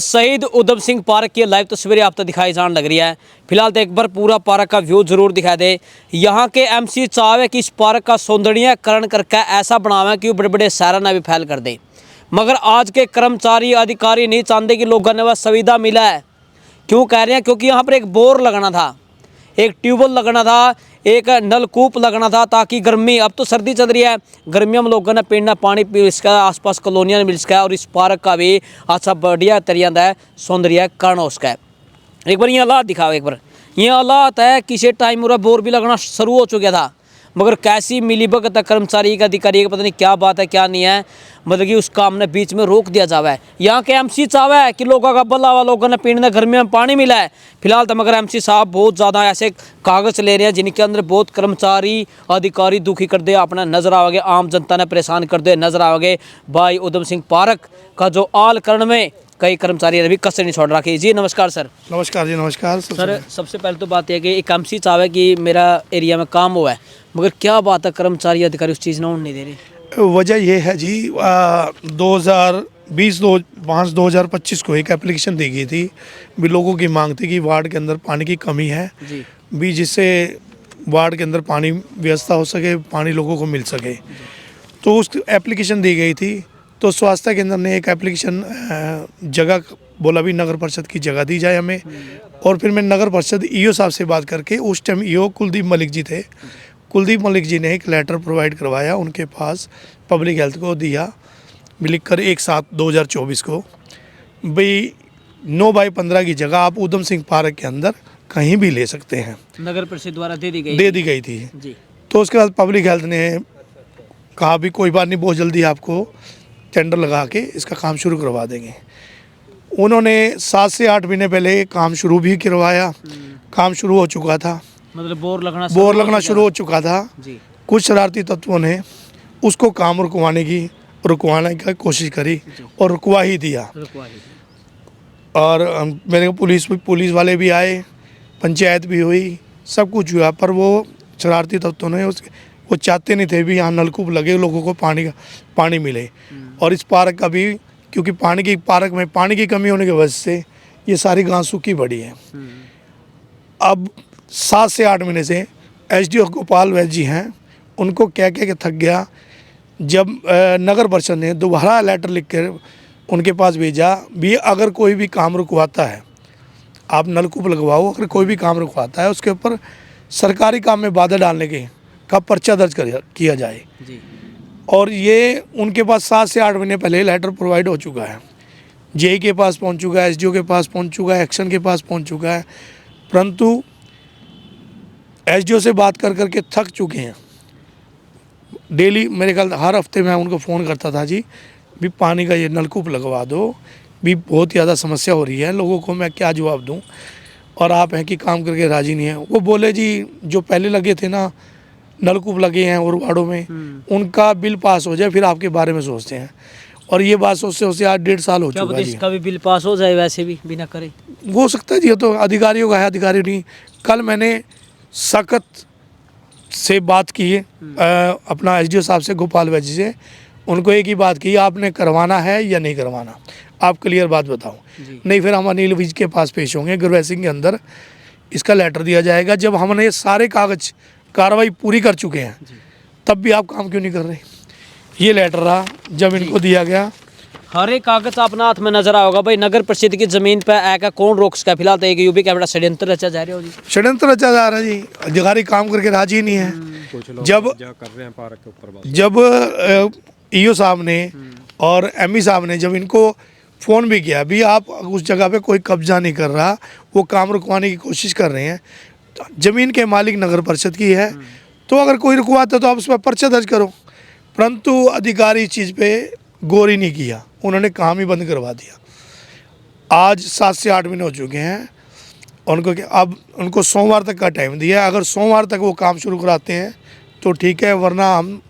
शहीद उधम सिंह पार्क की लाइव तस्वीरें आप तक दिखाई जान लग रही है। फिलहाल तो एक बार पूरा पार्क का व्यू जरूर दिखा दे। यहाँ के एमसी चाहवे कि इस पार्क का सौंदर्यीकरण करके ऐसा बनावे कि बड़े बड़े शहरों में भी फैल कर दे, मगर आज के कर्मचारी अधिकारी नहीं चाहते कि लोगों ने वह सुविधा मिला है। क्यों कह रहे हैं? क्योंकि यहाँ पर एक बोर लगना था, एक ट्यूबवेल लगना था, एक नलकूप लगना था, ताकि गर्मी, अब तो सर्दी चल रही है, गर्मियों में लोगों ने पीना पानी पी सका, आसपास कॉलोनियाँ मिल सका और इस पार्क का भी अच्छा बढ़िया तरीका है सौंदर्यीकरण हो सका। एक बार ये हालात दिखाओ, एक बार ये हालात है। किसी टाइम पूरा बोर भी लगना शुरू हो चुका था, मगर कैसी मिलीभगत कर्मचारी का अधिकारी का पता नहीं क्या बात है क्या नहीं है, मतलब कि उस काम ने बीच में रोक दिया जावा है। यहाँ के एमसी चाहवा है कि लोगों का भला हुआ, लोगों ने पीने गर्मियों में पानी मिला है। फिलहाल तो मगर एमसी साहब बहुत ज़्यादा ऐसे कागज़ ले रहे हैं जिनके अंदर बहुत कर्मचारी अधिकारी दुखी कर दे अपना नजर आओगे, आम जनता ने परेशान कर दे नजर आओगे। भाई उधम सिंह पार्क का जो आल करण में कई कर्मचारी ने भी कसर नहीं छोड़ रखी। जी नमस्कार सर। नमस्कार जी, नमस्कार सर। सबसे पहले तो बात यह कि एक एमसी चाहवा है कि मेरा एरिया में काम हुआ है, मगर क्या बात है कर्मचारी अधिकारी उस चीज़ ना नहीं दे रहे। वजह यह है जी, 2025 को एक एप्लीकेशन दी गई थी, भी लोगों की मांग थी कि वार्ड के अंदर पानी की कमी है जी। भी, जिससे वार्ड के अंदर पानी व्यवस्था हो सके, पानी लोगों को मिल सके। तो उस एप्लीकेशन दी गई थी, तो स्वास्थ्य केंद्र ने एक एप्लीकेशन जगह बोला भी नगर परिषद की जगह दी जाए हमें। और फिर मैं नगर परिषद ईओ साहब से बात करके, उस टाइम ईओ कुलदीप मलिक जी थे, कुलदीप मलिक जी ने एक लेटर प्रोवाइड करवाया उनके पास, पब्लिक हेल्थ को दिया, लिख कर 1/7/2024 को, भाई 9/15 की जगह आप उधम सिंह पार्क के अंदर कहीं भी ले सकते हैं। नगर परिषद द्वारा दे दी गई थी जी। तो उसके बाद पब्लिक हेल्थ ने कहा भी कोई बात नहीं, बहुत जल्दी आपको टेंडर लगा के इसका काम शुरू करवा देंगे। उन्होंने 7 से 8 महीने पहले काम शुरू भी करवाया, काम शुरू हो चुका था, मतलब बोर लगना शुरू हो चुका था जी। कुछ कुछ शरारती तत्वों ने उसको काम रुकवाने की कोशिश करी और रुकवा ही दिया। और मेरे को पुलिस वाले भी आए, पंचायत भी हुई, सब कुछ हुआ, पर वो शरारती तत्वों ने वो चाहते नहीं थे भी यहाँ नलकूप लगे, लोगों को पानी मिले। और इस पार्क का भी, क्योंकि पार्क में पानी की कमी होने की वजह से ये सारी घास सूखी पड़ी है। अब 7 से 8 महीने से एसडीओ गोपाल वैद्य जी हैं, उनको कह के थक गया। जब नगर परिषद ने दोबारा लेटर लिख कर उनके पास भेजा भी, अगर कोई भी काम रुकवाता है, आप नलकूप लगवाओ, अगर कोई भी काम रुकवाता है उसके ऊपर सरकारी काम में बाधा डालने का पर्चा दर्ज किया जाए जी। और ये उनके पास 7 से 8 महीने पहले लेटर प्रोवाइड हो चुका है, जेई के पास पहुंच चुका है, एसडीओ के पास पहुंच चुका है, एक्शन के पास पहुंच चुका है, परंतु एसडीओ से बात कर करके थक चुके हैं। डेली मेरे ख्याल हर हफ्ते मैं उनको फ़ोन करता था, जी भी पानी का ये नलकूप लगवा दो, भी बहुत ज़्यादा समस्या हो रही है लोगों को, मैं क्या जवाब दूं, और आप हैं कि काम करके राज़ी नहीं है। वो बोले जी जो पहले लगे थे ना नलकूप लगे हैं और वार्डों में, उनका बिल पास हो जाए फिर आपके बारे में सोचते हैं। और ये बात सोचते सोचते आज 1.5 साल हो चुका है। इसका भी बिल पास हो जाए वैसे भी बिना करे हो सकता है जी, तो अधिकारियों का है, अधिकारी नहीं। कल मैंने सख्त से बात की अपना एसडीओ साहब से, गोपाल वैद्य से, उनको एक ही बात की, आपने करवाना है या नहीं करवाना, आप क्लियर बात बताओ, नहीं फिर हम अनिल विज के पास पेश होंगे, ग्रवैसिंग के अंदर इसका लेटर दिया जाएगा। जब हमने ये सारे कागज कार्रवाई पूरी कर चुके हैं तब भी आप काम क्यों नहीं कर रहे। ये लेटर रहा जब इनको दिया गया, हर एक कागज अपना हाथ में नजर आओगा। भाई नगर परिषद की जमीन पे आएगा कौन रोक सका। फिलहाल तो एक यूपी का बड़ा षड्यंत्र रचा जा रहा है जी, षड्यंत्र रचा जा रहा है जी, अधिकारी काम करके राजी नहीं है। जब ईओ साहब ने और एमई साहब ने जब इनको फ़ोन भी किया भी, आप उस जगह पे कोई कब्जा नहीं कर रहा, वो काम रुकवाने की कोशिश कर रहे हैं, ज़मीन के मालिक नगर परिषद की है, तो अगर कोई रुकवाता तो आप उस पर पर्चा दर्ज करो। परंतु अधिकारी इस चीज़ पे गौर ही नहीं किया, उन्होंने काम ही बंद करवा दिया। आज 7 से 8 महीने हो चुके हैं उनको, अब उनको सोमवार तक का टाइम दिया, अगर सोमवार तक वो काम शुरू कराते हैं तो ठीक है, वरना हम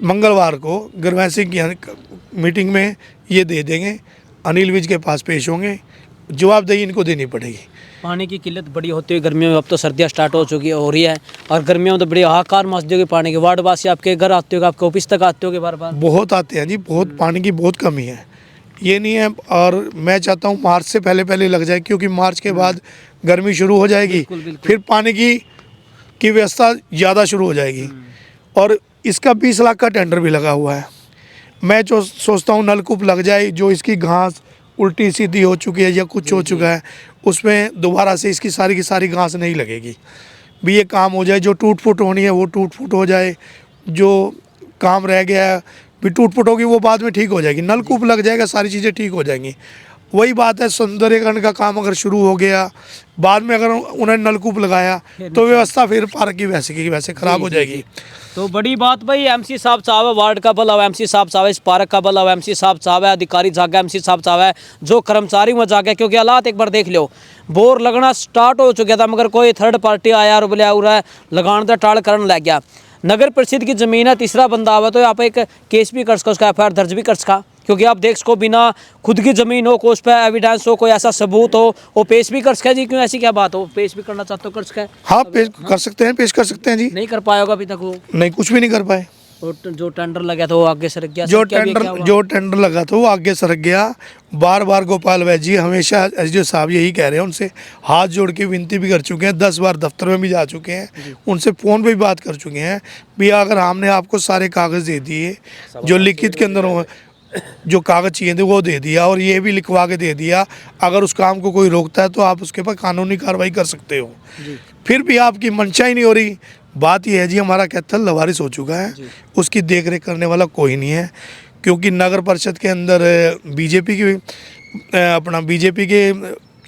मंगलवार को ग्रवैसिंग की मीटिंग में ये दे देंगे, अनिल विज के पास पेश होंगे, जवाबदेही इनको देनी पड़ेगी। पानी की किल्लत बड़ी होती है गर्मियों में, अब तो सर्दियाँ स्टार्ट हो रही है, और गर्मियों में तो बड़ी हाहाकार मचती होगी पानी के। वार्डवासी आपके घर आते हो, आपके ऑफिस तक आते हो बार बार? बहुत आते हैं जी, बहुत पानी की बहुत कमी है। ये नहीं है। और मैं चाहता हूँ मार्च से पहले पहले लग जाए, क्योंकि मार्च के बाद गर्मी शुरू हो जाएगी, बिल्कुल, बिल्कुल। फिर पानी की व्यवस्था ज़्यादा शुरू हो जाएगी। और इसका 20 लाख का टेंडर भी लगा हुआ है। मैं जो सोचता हूँ नलकूप लग जाए, जो इसकी घास उल्टी सीधी हो चुकी है या कुछ हो चुका है, उसमें दोबारा से इसकी सारी की सारी घास नहीं लगेगी। भी ये काम हो जाए, जो टूट फूट होनी है वो टूट फूट हो जाए, जो काम रह गया है भी टूट फूट होगी वो बाद में ठीक हो जाएगी। नलकूप लग जाएगा, सारी चीज़ें ठीक हो जाएंगी। वही बात है, सौंदर्यीकरण का काम अगर शुरू हो गया, बाद में अगर उन्होंने नलकूप लगाया तो व्यवस्था फिर पार्क की वैसे खराब हो जाएगी। तो बड़ी बात भाई, एमसी साहब चावे वार्ड का भला, एमसी साहब चावे इस पार्क का भला, एमसी साहब चावे अधिकारी जागे, एमसी साहब चावे जो कर्मचारी में जागे। क्योंकि हालात एक बार देख लो, बोर लगना स्टार्ट हो चुका था, मगर कोई थर्ड पार्टी आया और बोले उरा लगान का टाल करने लग गया। नगर परिषद की जमीन है, तीसरा बंदा आवा तो आप एक केस भी कर सको, उसका एफ दर्ज भी कर सका। क्योंकि आप देख सको, बिना खुद की जमीन हो, कोई उस पर एविडेंस हो, कोई ऐसा सबूत हो, वो पेश भी कर सके जी। क्यों, ऐसी क्या बात हो, पेश भी करना चाहते हो कर सके? हाँ, पेश कर सकते हैं, पेश कर सकते हैं जी। नहीं कर पाया होगा अभी तक वो? नहीं, कुछ भी नहीं कर पाए। और जो टेंडर लगा था वो आगे सरक गया? जो टेंडर लगा था वो आगे सरक गया। बार बार गोपाल वैद्य जी हमेशा एसडीओ साहब यही कह रहे हैं, उनसे हाथ जोड़ के विनती भी कर चुके हैं, 10 बार दफ्तर में भी जा चुके हैं, उनसे फ़ोन पे भी बात कर चुके हैं। भैया अगर हमने आपको सारे कागज़ दे दिए, जो लिखित के अंदर हो, जो कागज़ चाहिए थे वो दे दिया, और ये भी लिखवा के दे दिया, अगर उस काम को कोई रोकता है तो आप उसके पर कानूनी कार्रवाई कर सकते हो। फिर भी आपकी मंशा ही नहीं हो रही। बात यह है जी, हमारा कैथल लवारिस हो चुका है, उसकी देख रेख करने वाला कोई नहीं है। क्योंकि नगर परिषद के अंदर बीजेपी के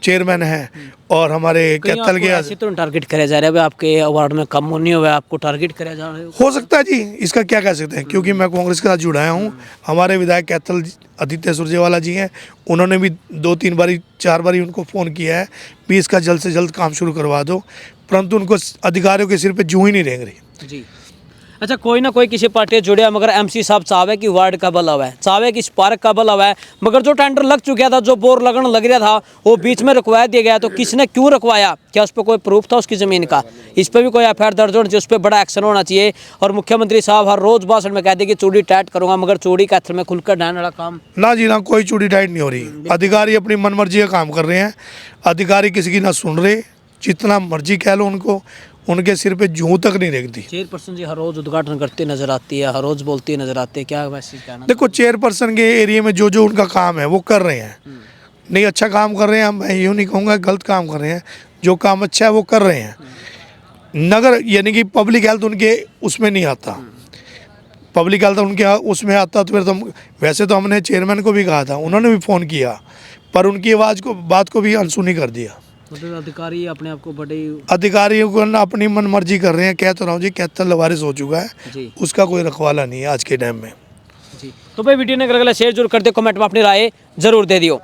चेयरमैन हैं, और हमारे कैथल के ऐसे तो टारगेट करे जा रहे हैं आपके वार्ड में, कम नहीं हुआ, आपको टारगेट करे जा रहे हो सकता है जी, इसका क्या कह सकते हैं। क्योंकि मैं कांग्रेस के साथ जुड़ाया हूँ। हमारे विधायक कैथल आदित्य सुरजेवाला जी हैं, उन्होंने भी 2-3 बारी 4 बारी उनको फ़ोन किया है भी इसका जल्द से जल्द काम शुरू करवा दो, परंतु उनको अधिकारियों के सिर पे जूं ही नहीं रेंग रही जी। अच्छा, कोई ना कोई किसी पार्टी से जुड़े, मगर एमसी साहब चाहे कि वार्ड का भला हुआ है, चाहे कि इस पार्क का भला हुआ है, मगर जो टेंडर लग चुका था, जो बोर लगने लग रहा था, वो बीच में रुकवा दिया गया। तो किसने क्यों रुकवाया? क्या उस पर कोई प्रूफ था उसकी ज़मीन का? इस पर भी कोई एफआईआर दर्ज होनी चाहिए, उस पर बड़ा एक्शन होना चाहिए। और मुख्यमंत्री साहब हर रोज़ भाषण में कहते कि चूड़ी टाइट करूँगा, मगर चूड़ी कैथल में खुलकर डालने वाला काम ना जी ना, कोई चूड़ी टाइट नहीं हो रही। अधिकारी अपनी मनमर्जी का काम कर रहे हैं, अधिकारी किसी की ना सुन रहे, जितना मर्जी कह लो उनको, उनके सिर पे जूं तक नहीं रेंगती। चेयरपर्सन जी हर रोज उद्घाटन करती नजर आती है, हर रोज बोलती नजर आती है, क्या वैसे कहना? देखो, चेयरपर्सन के एरिया में जो उनका काम है वो कर रहे हैं, नहीं अच्छा काम कर रहे हैं, मैं यूँ नहीं कहूँगा गलत काम कर रहे हैं, जो काम अच्छा है वो कर रहे हैं। नगर यानी कि पब्लिक हेल्थ उनके उसमें नहीं आता, पब्लिक हेल्थ उनके उसमें आता तो फिर तो वैसे तो हमने चेयरमैन को भी कहा था, उन्होंने भी फ़ोन किया, पर उनकी बात को भी अनसुनी कर दिया। मतलब अधिकारी अपने आप को बड़े, अधिकारियों को ना अपनी मनमर्जी कर रहे हैं। कह तो रहा हूँ जी, कैथल लवारिस हो चुका है, उसका कोई रखवाला नहीं है आज के टाइम में जी। तो भाई वीडियो ने अगर शेयर जरूर कर दे, कमेंट में अपनी राय जरूर दे दियो।